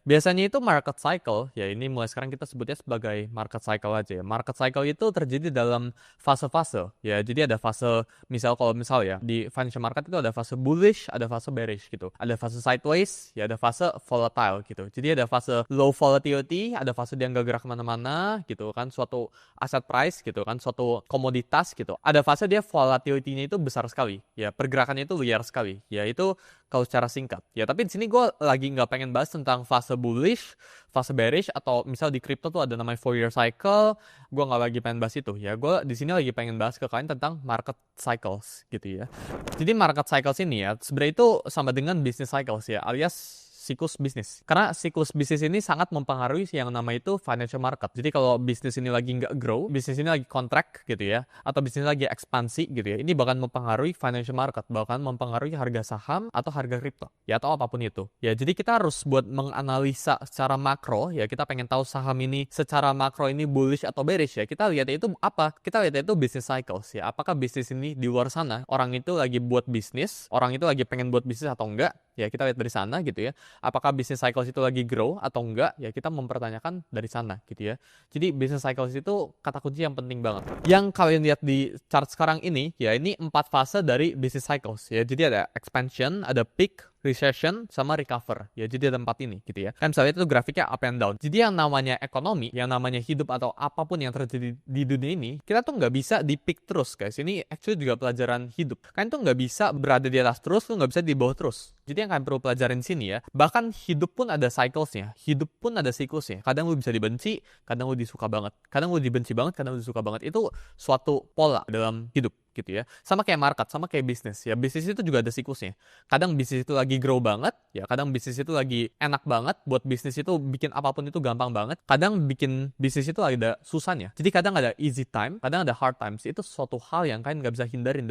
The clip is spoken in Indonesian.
Biasanya itu market cycle, ya ini mulai sekarang kita sebutnya sebagai market cycle aja ya. Market cycle itu terjadi dalam fase-fase, ya. Jadi ada fase, kalau misal ya, di financial market itu ada fase bullish, ada fase bearish gitu. Ada fase sideways, ya ada fase volatile gitu. Jadi ada fase low volatility, ada fase dia nggak gerak kemana-mana gitu kan, suatu aset price gitu kan, suatu komoditas gitu. Ada fase dia volatility-nya itu besar sekali, ya pergerakannya itu liar sekali, ya itu kalau secara singkat. Ya, tapi di sini gue lagi nggak pengen bahas tentang fase bullish, fase bearish, atau misal di crypto tuh ada namanya 4-year cycle. Gue nggak lagi pengen bahas itu. Ya, gue di sini lagi pengen bahas ke kalian tentang market cycles gitu ya. Jadi market cycles ini ya, sebenarnya itu sama dengan business cycles ya, alias siklus bisnis. Karena siklus bisnis ini sangat mempengaruhi yang nama itu financial market. Jadi kalau bisnis ini lagi nggak grow, bisnis ini lagi contract gitu ya, atau bisnis lagi ekspansi gitu ya, ini bahkan mempengaruhi financial market, bahkan mempengaruhi harga saham atau harga kripto, ya atau apapun itu. Ya, jadi kita harus buat menganalisa secara makro, ya kita pengen tahu saham ini secara makro ini bullish atau bearish ya. Kita lihat itu apa? Kita lihat itu business cycles ya. Apakah bisnis ini di luar sana, orang itu lagi buat bisnis, orang itu lagi pengen buat bisnis atau enggak? Ya, kita lihat dari sana gitu ya. Apakah business cycles itu lagi grow atau enggak, ya kita mempertanyakan dari sana gitu ya. Jadi business cycles itu kata kunci yang penting banget. Yang kalian lihat di chart sekarang ini, ya ini 4 fase dari business cycles ya. Jadi ada expansion, ada peak, recession, sama recover. Ya, jadi ada 4 ini gitu ya. Kan misalnya itu grafiknya up and down. Jadi yang namanya ekonomi, yang namanya hidup atau apapun yang terjadi di dunia ini, kita tuh nggak bisa di peak terus guys. Ini actually juga pelajaran hidup. Kan tuh nggak bisa berada di atas terus, tuh nggak bisa di bawah terus. Jadi yang kalian perlu pelajarin sini ya, bahkan hidup pun ada cyclesnya, hidup pun ada siklusnya. Kadang lu bisa dibenci, kadang lu disuka banget. Kadang lu dibenci banget, kadang lu disuka banget. Itu suatu pola dalam hidup gitu ya. Sama kayak market, sama kayak bisnis ya. Bisnis itu juga ada siklusnya. Kadang bisnis itu lagi grow banget, ya kadang bisnis itu lagi enak banget. Buat bisnis itu bikin apapun itu gampang banget. Kadang bikin bisnis itu ada susahnya. Jadi kadang ada easy time, kadang ada hard times. Itu suatu hal yang kalian nggak bisa hindarin